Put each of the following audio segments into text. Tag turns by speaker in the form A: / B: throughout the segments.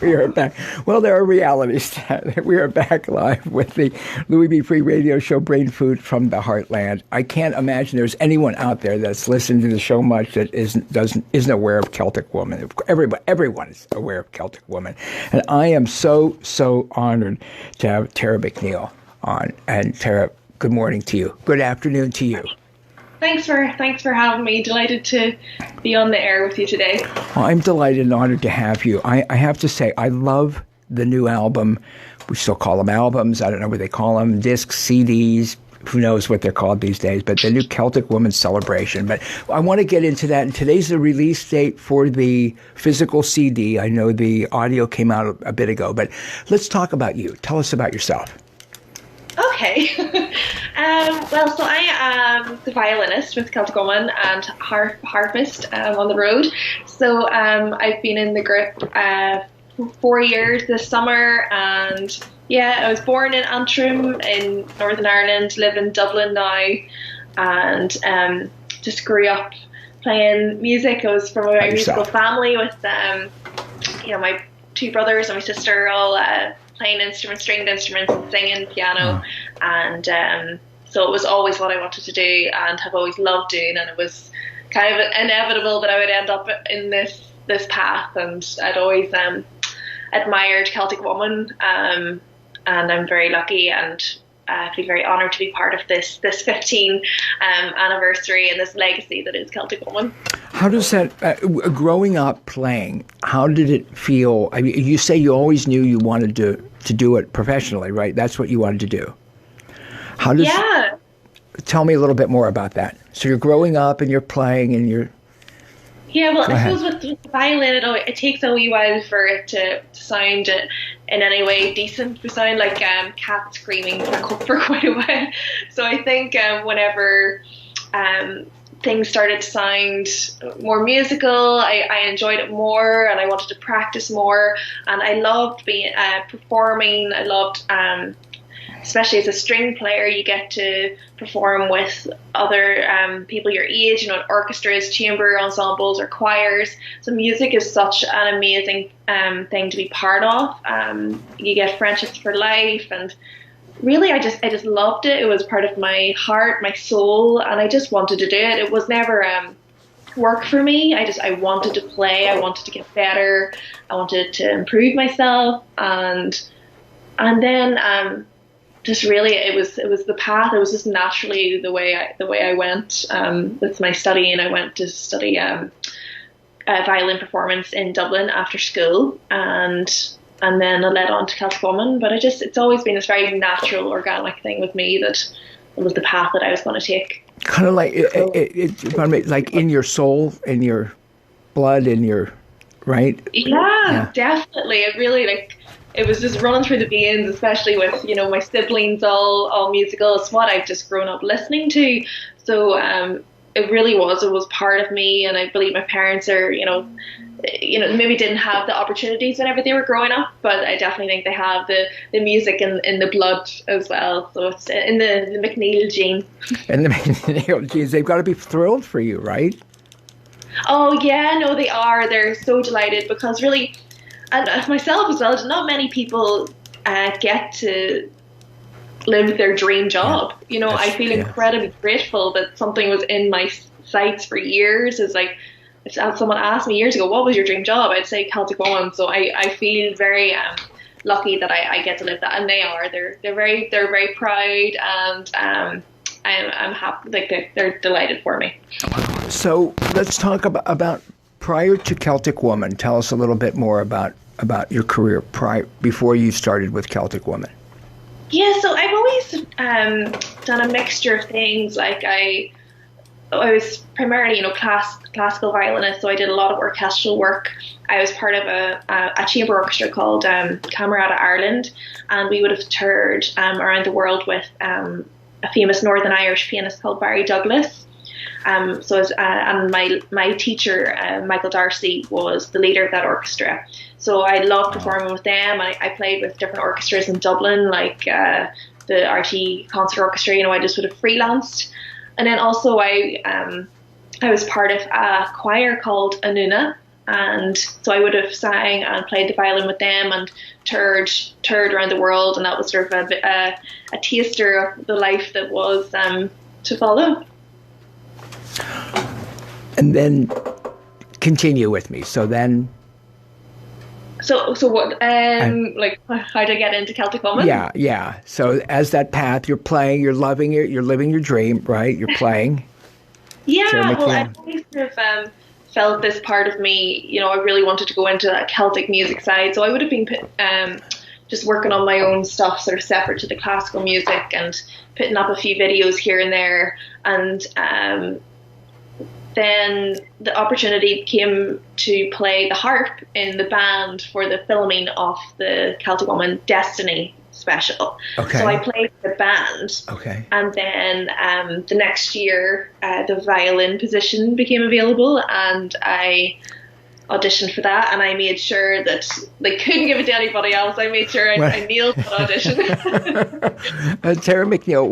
A: We are back. Well, there are realities. We are back live with the Louie B Free Radio Show, Brain Food from the Heartland. I can't imagine there's anyone out there that's listened to the show much that isn't aware of Celtic Woman. Everyone is aware of Celtic Woman, and I am so honored to have Tara McNeil on. And Tara, good morning to you. Good afternoon to you.
B: Thanks for having me. Delighted to be on the air with you today.
A: Well, I'm delighted and honored to have you. I have to say, I love the new album. We still call them albums. I don't know what they call them. Discs, CDs, who knows what they're called these days. But the new Celtic Woman Celebration. But I want to get into that. And today's the release date for the physical CD. I know the audio came out a bit ago. But let's talk about you. Tell us about yourself.
B: Okay. So I am the violinist with Celtic Woman and harpist on the road. So I've been in the group for 4 years this summer, and I was born in Antrim in Northern Ireland, live in Dublin now, and just grew up playing music. I was from a very musical family with my two brothers and my sister all playing instruments, stringed instruments, and singing, piano, and so it was always what I wanted to do and have always loved doing, and it was kind of inevitable that I would end up in this path, and I'd always admired Celtic Woman, and I'm very lucky and I feel very honoured to be part of this 15 anniversary and this legacy that is Celtic Woman.
A: How does that, growing up playing, how did it feel? I mean, you say you always knew you wanted to do it professionally, right? That's what you wanted to do. Tell me a little bit more about that. So you're growing up and you're playing and you're...
B: Yeah, well, I suppose with the violin, it takes a wee while for it to sound in any way decent. We sound like cats screaming for quite a while. So I think whenever things started to sound more musical, I enjoyed it more and I wanted to practice more. And I loved being performing. I loved... especially as a string player, you get to perform with other people your age, orchestras, chamber ensembles, or choirs. So music is such an amazing thing to be part of. You get friendships for life, and really, I just loved it. It was part of my heart, my soul, and I just wanted to do it. It was never work for me. I wanted to play. I wanted to get better. I wanted to improve myself, and then. Just really, it was the path. It was just naturally the way I went with my study, and I went to study violin performance in Dublin after school, and then I led on to Celtic Woman. But it's always been this very natural, organic thing with me that it was the path that I was going to take.
A: Kind of like like in your soul, in your blood, in your right.
B: Yeah. Definitely. It really it was just running through the veins, especially with, my siblings all musical. It's what I've just grown up listening to. So it really was part of me. And I believe my parents are, maybe didn't have the opportunities whenever they were growing up, but I definitely think they have the music in the blood as well. So it's in the McNeil gene.
A: And the McNeil genes, they've got to be thrilled for you, right?
B: Oh, yeah, no, they are. They're so delighted because really... And myself as well, not many people get to live their dream job. I feel incredibly grateful that something was in my sights for years. It's like, if someone asked me years ago, what was your dream job? I'd say Celtic Woman. So I feel very lucky that I get to live that. And they are. They're very proud, and I'm happy. Like they're delighted for me.
A: So let's talk about prior to Celtic Woman. Tell us a little bit more about your career before you started with Celtic Woman.
B: Yeah, so I've always done a mixture of things. Like I was primarily, classical violinist, so I did a lot of orchestral work. I was part of a chamber orchestra called Camerata Ireland, and we would have toured around the world with a famous Northern Irish pianist called Barry Douglas. And my teacher, Michael Darcy, was the leader of that orchestra. So I loved performing with them. I played with different orchestras in Dublin, like the RT Concert Orchestra. I just would have freelanced. And then also I was part of a choir called Anuna, and so I would have sang and played the violin with them and toured around the world, and that was sort of a taster of the life that was to follow.
A: And then continue with me. So then.
B: So what? Like, how did I get into Celtic Woman?
A: Yeah. So as that path, you're playing, you're loving it, you're living your dream, right? You're playing.
B: Yeah. Well, I always sort of felt this part of me. You know, I really wanted to go into that Celtic music side. So I would have been just working on my own stuff, sort of separate to the classical music, and putting up a few videos here and there, and then the opportunity came to play the harp in the band for the filming of the Celtic Woman Destiny special.
A: Okay.
B: So I played the band.
A: Okay.
B: And then the next year, the violin position became available, and I auditioned for that, and I made sure that they couldn't give it to anybody else. I made sure I nailed that audition.
A: Tara McNeil,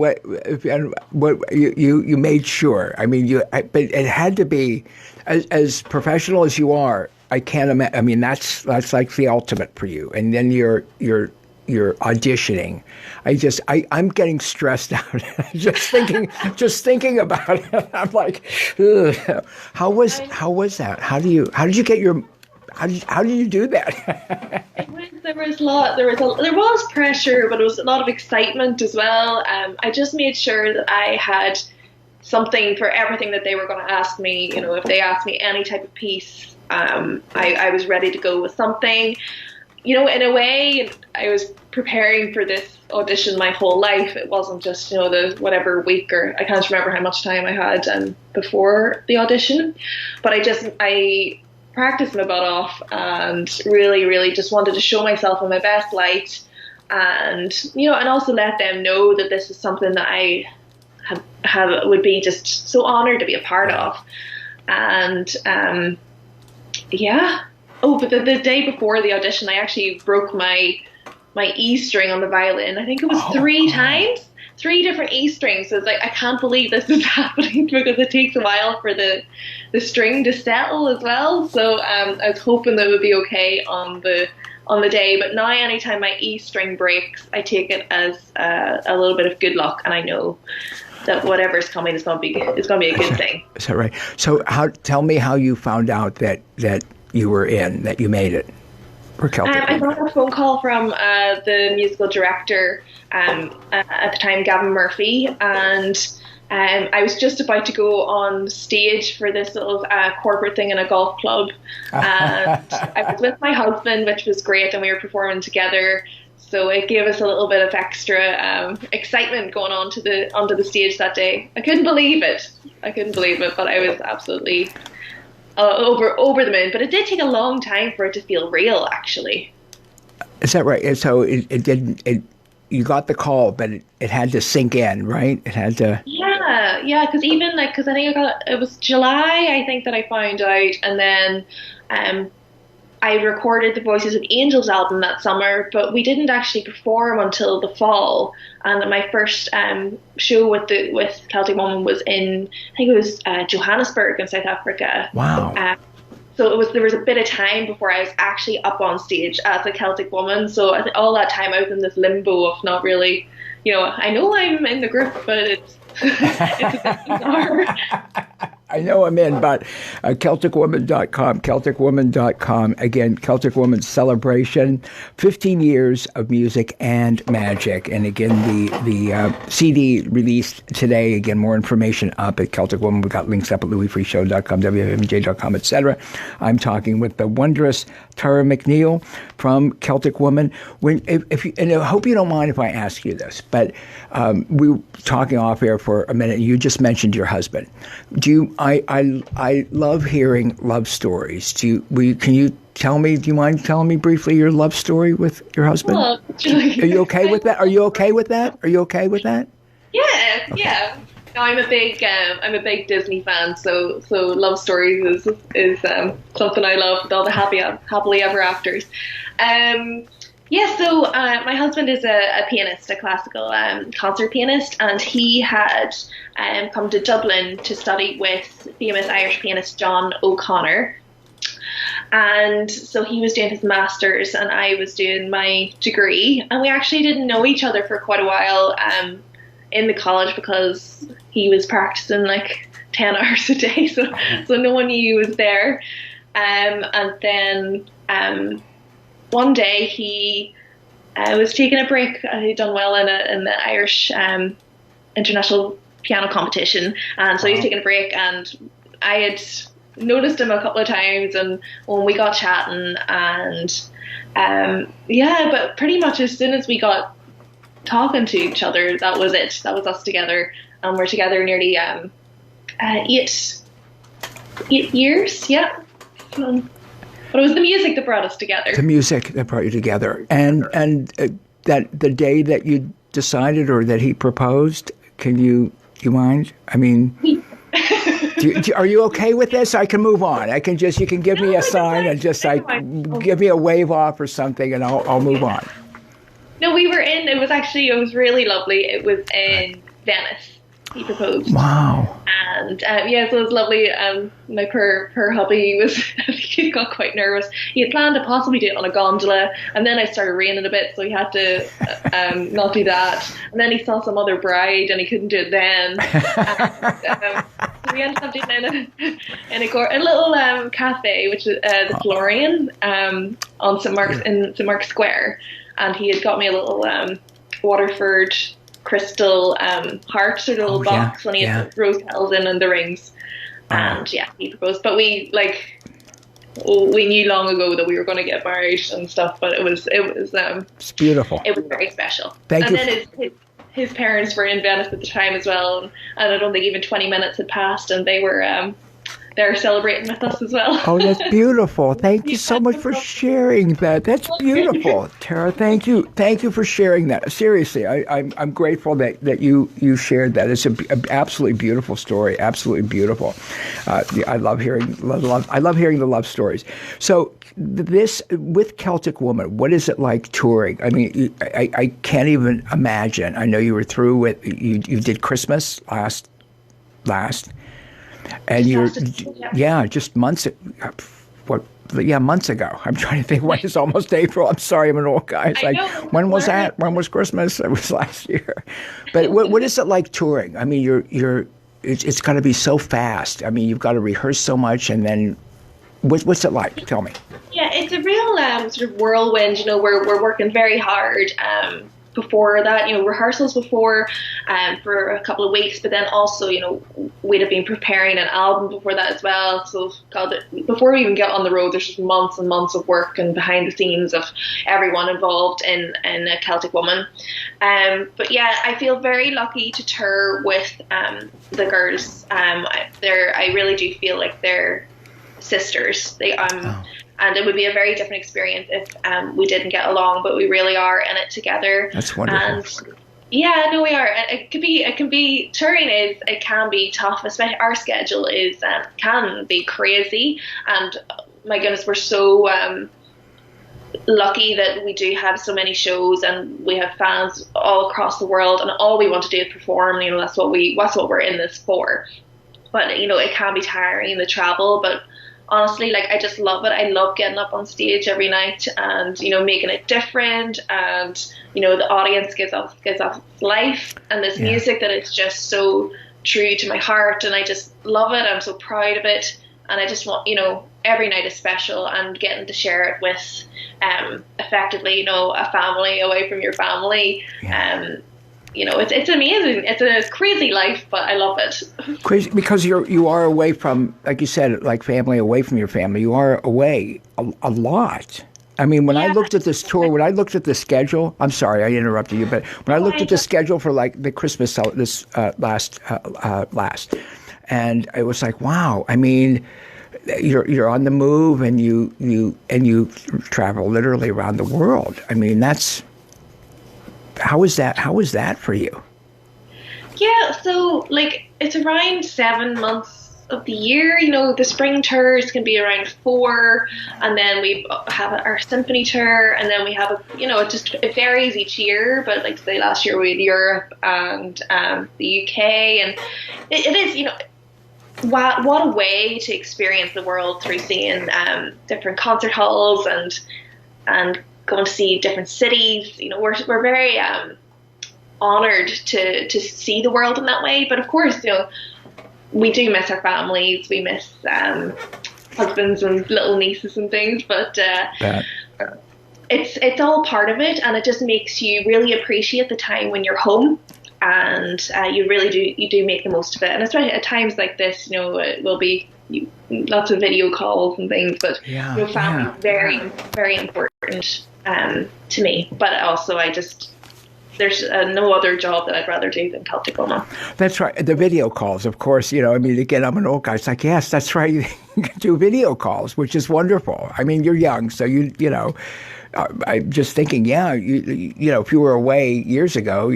A: what you made sure? I mean, but it had to be as professional as you are. I can't imagine. I mean, that's like the ultimate for you. And then you're auditioning. I'm getting stressed out just thinking about it. I'm like, ugh. How was that? How did you do that?
B: There was pressure, but it was a lot of excitement as well. I just made sure that I had something for everything that they were going to ask me. You know, if they asked me any type of piece, I was ready to go with something. You know, in a way, I was preparing for this audition my whole life. It wasn't just, you know, the whatever week, or I can't remember how much time I had before the audition. But I practiced my butt off and really, really just wanted to show myself in my best light, and, you know, and also let them know that this is something that I would be just so honored to be a part of. And yeah. Oh, but the day before the audition, I actually broke my E string on the violin. I think it was 3 times, 3 different E strings. So it's like, I can't believe this is happening, because it takes a while for the string to settle as well. So I was hoping that it would be okay on the day. But now, anytime my E string breaks, I take it as a little bit of good luck, and I know that whatever's coming is going to be a good thing.
A: Is that right? So tell me how you found out that you were that you made it for Celtic.
B: I got a phone call from the musical director at the time, Gavin Murphy, and I was just about to go on stage for this little corporate thing in a golf club. And I was with my husband, which was great, and we were performing together. So it gave us a little bit of extra excitement going onto the stage that day. I couldn't believe it, but I was absolutely over the moon. But it did take a long time for it to feel real, actually.
A: Is that right? So it didn't. You got the call, but it had to sink in, right? It had to.
B: Yeah. Because I think it was July, I think, that I found out, and then I recorded the Voices of Angels album that summer, but we didn't actually perform until the fall. And my first show with Celtic Woman was in, I think it was Johannesburg in South Africa.
A: Wow.
B: So there was a bit of time before I was actually up on stage as a Celtic Woman. So all that time I was in this limbo of not really, you know, I know I'm in the group, but it's a bit bizarre.
A: I know I'm in, but CelticWoman.com. Again, Celtic Woman Celebration, 15 years of music and magic. And again, the CD released today. Again, more information up at Celtic Woman. We've got links up at louisfreeshow.com, wfmj.com, etc. I'm talking with the wondrous Tara McNeil from Celtic Woman. And I hope you don't mind if I ask you this, but we were talking off air for a minute, and you just mentioned your husband. I love hearing love stories. Do you mind telling me briefly your love story with your husband?
B: Well,
A: are you okay with that? Are you okay with that?
B: Yeah, okay. Yeah. No, I'm a big Disney fan, so love stories is something I love, with all the happily ever afters. So my husband is a pianist, a classical concert pianist, and he had come to Dublin to study with famous Irish pianist John O'Connor. And so he was doing his master's and I was doing my degree, and we actually didn't know each other for quite a while in the college because he was practicing like 10 hours a day, so no one knew he was there. And then one day he was taking a break. He'd done well in the Irish international piano competition, and so he was taking a break, and I had noticed him a couple of times, and when we got chatting, and but pretty much as soon as we got talking to each other, that was it. That was us together, and we're together nearly 8 years, yeah. But it was the music that brought us together.
A: The music that brought you together, and that the day that you decided or that he proposed. Can you mind? I mean, are you okay with this? I can move on. You can give me a sign and just like give me a wave off or something, and I'll move on.
B: No, it was really lovely. It was in Venice. He proposed.
A: Wow.
B: And so it was lovely. My poor hubby he got quite nervous. He had planned to possibly do it on a gondola, and then I started raining a bit, so he had to not do that. And then he saw some other bride, and he couldn't do it then. So we ended up doing it in a little cafe, which is the Florian, on St. Mark's Square. And he had got me a little Waterford crystal heart sort of little box, and he had the rose petals in and the rings, and he proposed. But we knew long ago that we were going to get married and stuff. But it was
A: it's beautiful.
B: It was very special.
A: Thank you.
B: And then his parents were in Venice at the time as well, and I don't think even 20 minutes had passed, and they were they're celebrating with us as well.
A: Oh, that's beautiful. Thank you so much for sharing that. That's beautiful. Tara, thank you. Thank you for sharing that. Seriously, I'm grateful that you shared that. It's an absolutely beautiful story. Absolutely beautiful. I love hearing the love stories. So this, with Celtic Woman, what is it like touring? I mean, I can't even imagine. I know you were through with, you did Christmas last. And just months ago. I'm trying to think when it's almost April. I'm sorry, I'm an old guy. It's like, when was that? When was Christmas? It was last year. But what is it like touring? I mean, it's got to be so fast. I mean, you've got to rehearse so much, and then what's it like? Tell me.
B: Yeah, it's a real sort of whirlwind. We're working very hard. Before that, rehearsals before for a couple of weeks, but then also, we'd have been preparing an album before that as well. So, before we even get on the road, there's just months and months of work and behind the scenes of everyone involved in a Celtic Woman. But yeah, I feel very lucky to tour with the girls. I really do feel like they're sisters. And it would be a very different experience if we didn't get along, but we really are in it together.
A: That's wonderful.
B: And yeah, no, we are. It can be touring it can be tough, especially our schedule can be crazy. And my goodness, we're so lucky that we do have so many shows, and we have fans all across the world, and all we want to do is perform. That's what we're in this for. But it can be tiring, the travel, but honestly, I just love it. I love getting up on stage every night and, making it different. And, the audience gives off life and this music that is just so true to my heart. And I just love it. I'm so proud of it. And I just want, every night is special, and getting to share it with, effectively, a family away from your family. Yeah. It's amazing. It's a crazy life, but I love it.
A: Crazy because you are away from, like you said, like family, away from your family. You are away a lot. I mean, when I looked at this tour, when I looked at the schedule, I'm sorry I interrupted you, but when I looked at the schedule for like the Christmas last, and it was like, wow. I mean, you're on the move, and you travel literally around the world. I mean, that's. How is that for you?
B: Yeah, so it's around 7 months of the year. The spring tours can be around 4, and then we have our symphony tour, and then we have it varies each year. But say last year we had Europe and the UK, and it is what a way to experience the world through seeing different concert halls and going to see different cities. You know, we're very honored to see the world in that way. But of course, you know, we do miss our families. We miss husbands and little nieces and things. But it's all part of it, and it just makes you really appreciate the time when you're home. And you do make the most of it, and especially at times like this, you know, it will be lots of video calls and things. But family is very, very important to me. But also, there's no other job that I'd rather do than Celtic Woman.
A: That's right. The video calls, of course. You know, I mean, again, I'm an old guy. It's like, yes, that's right. You can do video calls, which is wonderful. I mean, you're young, so you know. I'm just thinking, you know, if you were away years ago.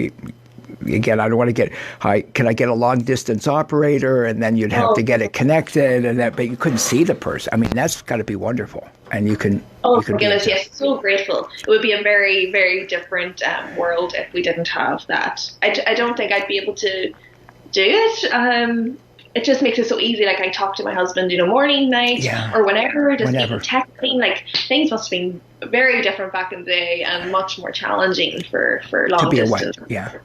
A: Again, I don't want to get high. Can I get a long distance operator? And then you'd have to get it connected, but you couldn't see the person. I mean, that's got to be wonderful. And you can.
B: Oh my goodness, yes, so grateful. It would be a very, very different world if we didn't have that. I don't think I'd be able to do it. It just makes it so easy. Like, I talk to my husband, you know, morning, night, or whenever. Just even texting. Like, things must have been very different back in the day and much more challenging for long distance. Yeah.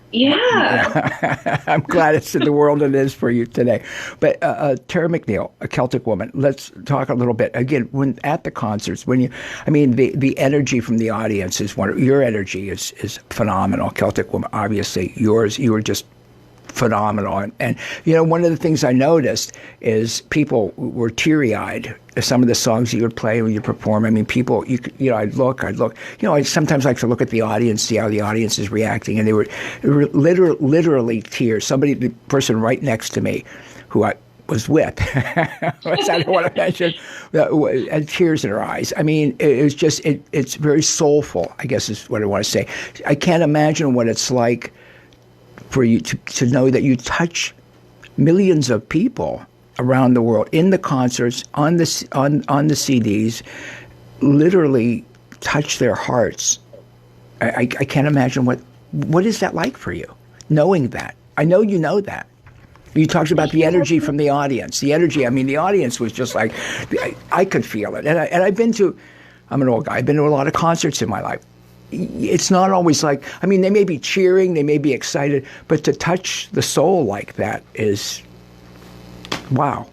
A: I'm glad it's in the world it is for you today. But Tara McNeil, a Celtic Woman, let's talk a little bit again. When at the concerts, the energy from the audience is your energy is phenomenal. Celtic Woman, obviously yours. You were just phenomenal. And you know, one of the things I noticed is people were teary-eyed. Some of the songs you would play when you perform. I mean, people, you know, I'd look. You know, I sometimes like to look at the audience, see how the audience is reacting, and they were literally tears. The person right next to me, who I was with, I don't want to mention, had tears in her eyes. I mean, it's just, it's very soulful, I guess is what I want to say. I can't imagine what it's like for you to know that you touch millions of people around the world in the concerts, on the CDs, literally touch their hearts. I can't imagine what is that like for you, knowing that. I know you know that. You talked about the energy from the audience. The energy, I mean, the audience was just like, I could feel it. And I've been to, I'm an old guy, I've been to a lot of concerts in my life. It's not always like, I mean, they may be cheering, they may be excited, but to touch the soul like that is, wow.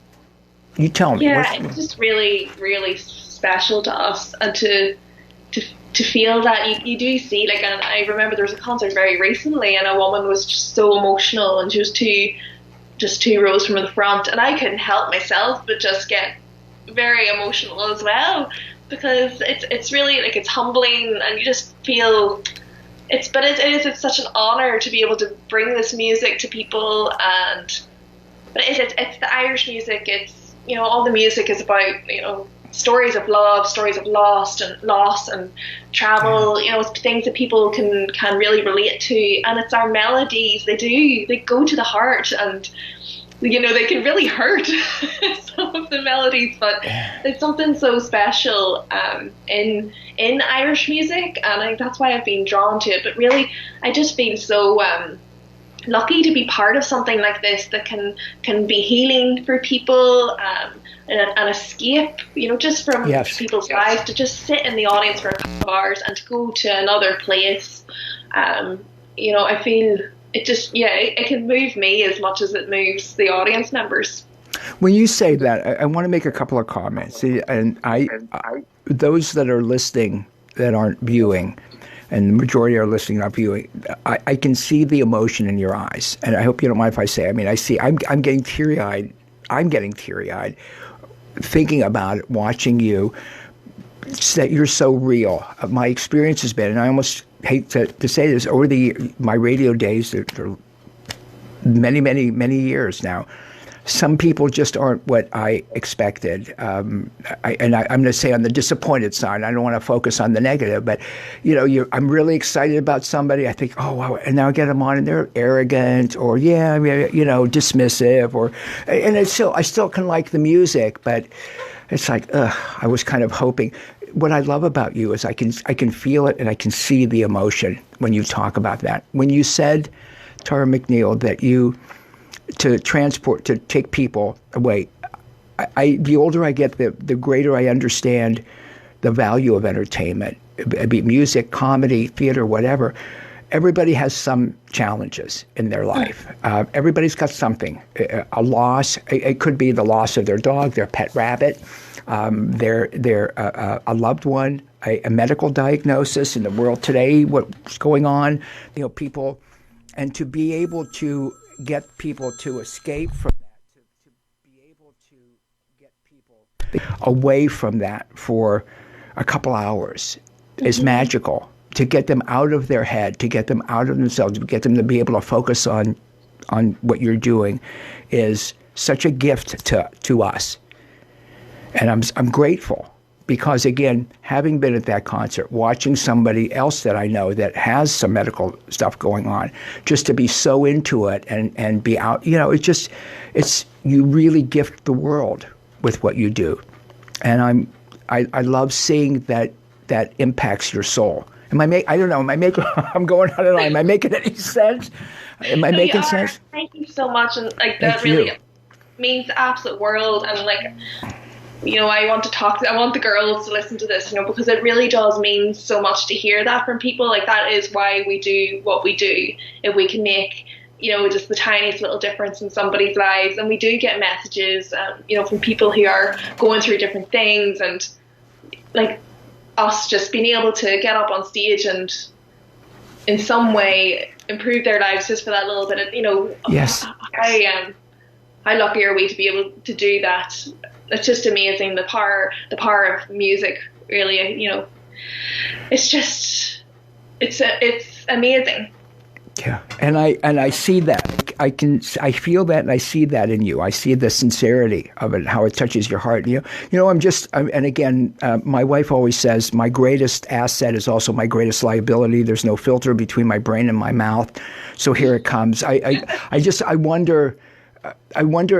A: You tell me.
B: Yeah, it's just really, really special to us, and to feel that you do see, like, and I remember there was a concert very recently, and a woman was just so emotional, and she was two rows from the front, and I couldn't help myself but just get very emotional as well. Because it's really, like, it's humbling, and you just feel it's such an honor to be able to bring this music to people. But it's the Irish music. It's, you know, all the music is about, you know, stories of love, stories of loss and travel. You know, it's things that people can really relate to, and it's our melodies. They go to the heart, and you know, they can really hurt, some of the melodies, but there's something so special in Irish music, and that's why I've been drawn to it. But really, I just feel so lucky to be part of something like this that can be healing for people, an escape, you know, just from people's lives, to just sit in the audience for a couple of hours and to go to another place. You know, I feel it just, it can move me as much as it moves the audience members.
A: When you say that, I want to make a couple of comments. And those that are listening that aren't viewing, and the majority are listening, not viewing, I can see the emotion in your eyes. And I hope you don't mind if I say, I mean, I'm getting teary-eyed. I'm getting teary-eyed thinking about it, watching you, that you're so real. My experience has been, and I almost hate to say this, over my radio days, they're many, many, many years now, some people just aren't what I expected. I'm going to say on the disappointed side. I don't want to focus on the negative, but you know, I'm really excited about somebody. I think, oh wow, and now I get them on, and they're arrogant, or you know, dismissive, and I still can like the music, but it's like, I was kind of hoping. What I love about you is I can feel it, and I can see the emotion when you talk about that. When you said, Tara McNeil, that you to transport, to take people away. The older I get, the greater I understand the value of entertainment, be it music, comedy, theater, whatever. Everybody has some challenges in their life. Everybody's got something, a loss. It could be the loss of their dog, their pet rabbit, a loved one, a medical diagnosis in the world today, what's going on, people, and to be able to get people to escape from that, to be able to get people away from that for a couple hours is magical. To get them out of their head, to get them out of themselves, to get them to be able to focus on what you're doing is such a gift to us. And I'm grateful because, again, having been at that concert, watching somebody else that I know that has some medical stuff going on, just to be so into it and be out, it's you really gift the world with what you do. And I love seeing that impacts your soul. I don't know. I'm going on and on. Am I making any sense? Am I making sense?
B: Thank you so much. And that really means the absolute world. And I want the girls to listen to this, because it really does mean so much to hear that from people. That is why we do what we do. If we can make, just the tiniest little difference in somebody's lives. And we do get messages, from people who are going through different things, and us just being able to get up on stage and in some way improve their lives just for that little bit of,
A: Yes.
B: How lucky are we to be able to do that? It's just amazing, the power of music, really. It's amazing.
A: Yeah, and I see that. I feel that, and I see that in you. I see the sincerity of it, how it touches your heart. And again, my wife always says my greatest asset is also my greatest liability. There's no filter between my brain and my mouth. So here it comes. I wonder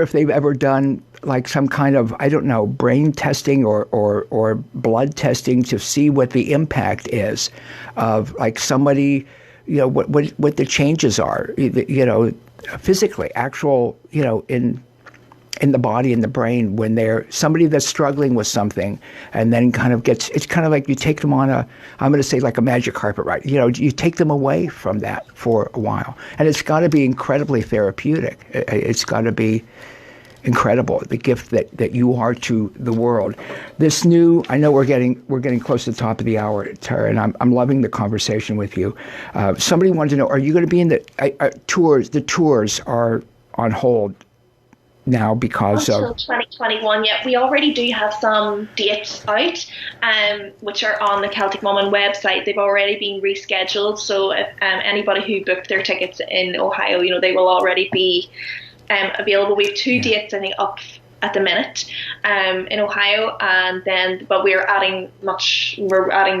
A: if they've ever done some kind of, I don't know, brain testing or blood testing to see what the impact is of somebody, what the changes are, physically, actual, in the body and the brain when they're somebody that's struggling with something and then it's kind of like you take them on I'm going to say a magic carpet ride. You take them away from that for a while. And it's got to be incredibly therapeutic. It's got to be incredible, the gift that you are to the world. This new, I know we're getting close to the top of the hour, Tara, and I'm loving the conversation with you. Somebody wanted to know, are you going to be in the tours? The tours are on hold now because
B: until 2021. Yeah, we already do have some dates out, which are on the Celtic Woman website. They've already been rescheduled, so if anybody who booked their tickets in Ohio, they will already be available. We have two dates, I think, up at the minute in Ohio, but we're adding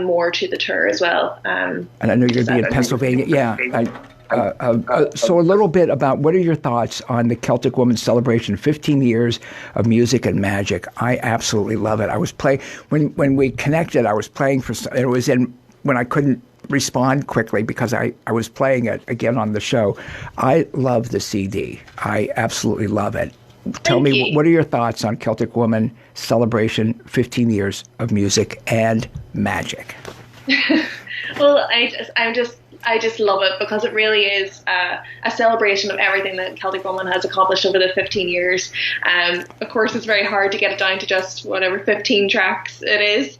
B: more to the tour as well.
A: And I know you're going to be in Pennsylvania. Yeah. So a little bit about what are your thoughts on the Celtic Woman celebration, 15 years of music and magic. I absolutely love it. I was playing, when we connected, I was playing it was when I couldn't respond quickly because I was playing it again on the show. I love the CD. I absolutely love it. Tell me, what are your thoughts on Celtic Woman celebration, 15 years of music and magic?
B: Well, I just love it because it really is a celebration of everything that Celtic Woman has accomplished over the 15 years. Of course, it's very hard to get it down to just whatever 15 tracks it is,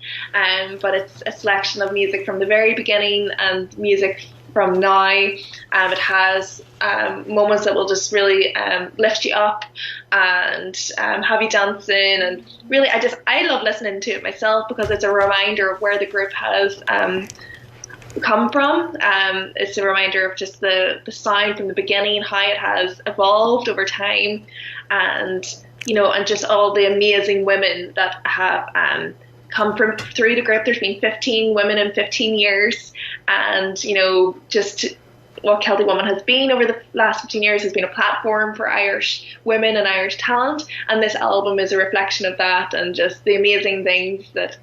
B: but it's a selection of music from the very beginning and music from now. It has moments that will just really lift you up and have you dancing, and really I love listening to it myself because it's a reminder of where the group has come from. It's a reminder of just the sound from the beginning, how it has evolved over time, and and just all the amazing women that have come through the group. There's been 15 women in 15 years, and just what Celtic Woman has been over the last 15 years has been a platform for Irish women and Irish talent, and this album is a reflection of that and just the amazing things that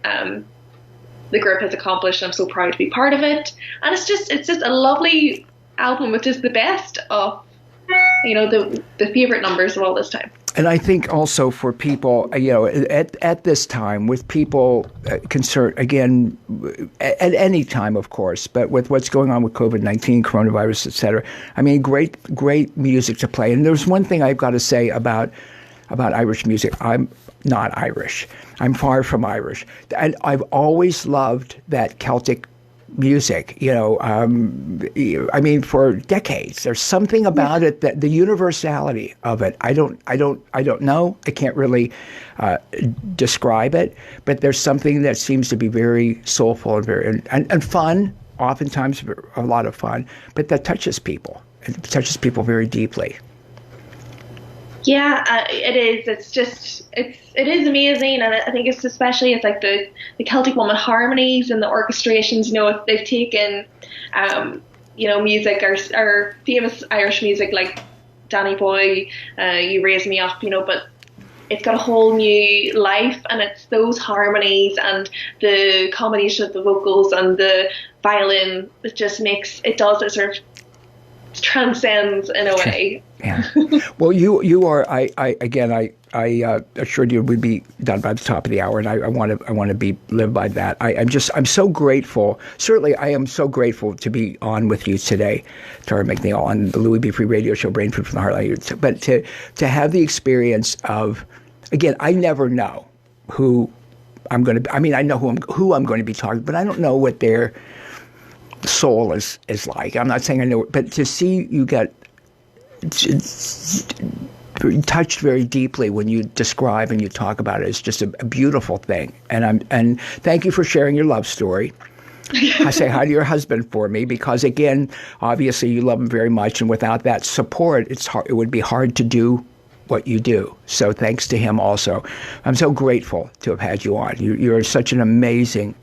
B: the group has accomplished. I'm so proud to be part of it, and it's just a lovely album with just the best of the favorite numbers of all this time.
A: And I think also for people, at this time, with people concerned, again, at any time, of course, but with what's going on with COVID-19, coronavirus, et cetera, I mean, great music to play. And there's one thing I've got to say about Irish music. I'm not Irish. I'm far from Irish. And I've always loved that Celtic music, I mean, for decades. There's something about it, that the universality of it. I don't know. I can't really describe it, but there's something that seems to be very soulful and very and fun. Oftentimes, a lot of fun, but that touches people. It touches people very deeply.
B: Yeah, it is. It is amazing, and I think it's like the Celtic Woman harmonies and the orchestrations. They've taken, music or famous Irish music like Danny Boy, You Raise Me Up, but it's got a whole new life, and it's those harmonies and the combination of the vocals and the violin that just it sort of transcends in a way.
A: Yeah. Well, you are. I assured you we'd be done by the top of the hour, and I want to live by that. I'm so grateful. Certainly, I am so grateful to be on with you today, Tara McNeil, on the Louie B Free Radio Show, Brain Food from the Heartland. But to have the experience of, again, I never know who I'm going to. I mean, I know who I'm going to be talking, but I don't know what their soul is like. I'm not saying I know, but to see you get touched very deeply when you describe and you talk about it is just a beautiful thing. And thank you for sharing your love story. I say hi to your husband for me, because again, obviously you love him very much, and without that support, it would be hard to do what you do. So thanks to him also. I'm so grateful to have had you on. You're such an amazing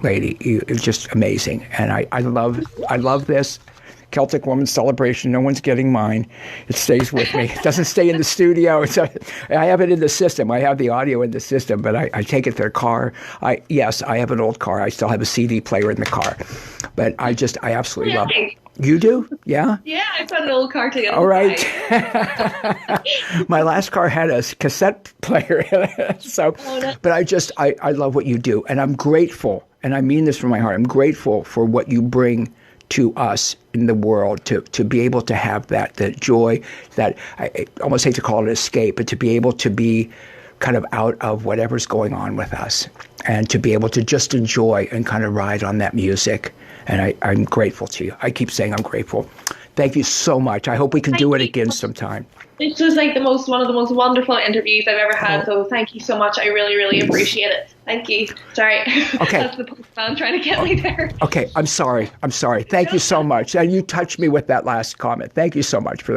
A: lady. It's just amazing. And I love this Celtic Woman celebration. No one's getting mine. It stays with me. It doesn't stay in the studio. I have it in the system. I have the audio in the system, but I take it to the car. Yes, I have an old car. I still have a CD player in the car. But I absolutely love it. You do? Yeah?
B: Yeah, I've got an old car together.
A: All right. My last car had a cassette player in it. So, but I love what you do. And I'm grateful, and I mean this from my heart, I'm grateful for what you bring to us in the world, to be able to have that joy, that I almost hate to call it escape, but to be able to be kind of out of whatever's going on with us, and to be able to just enjoy and kind of ride on that music. And I'm grateful to you. I keep saying I'm grateful. Thank you so much. I hope we can do it again sometime.
B: This was like one of the most wonderful interviews I've ever had. So thank you so much. I really, really appreciate it. Thank you. Sorry.
A: Okay.
B: That's the postman trying to get me there.
A: Okay. I'm sorry. Thank you so much. And you touched me with that last comment. Thank you so much for that.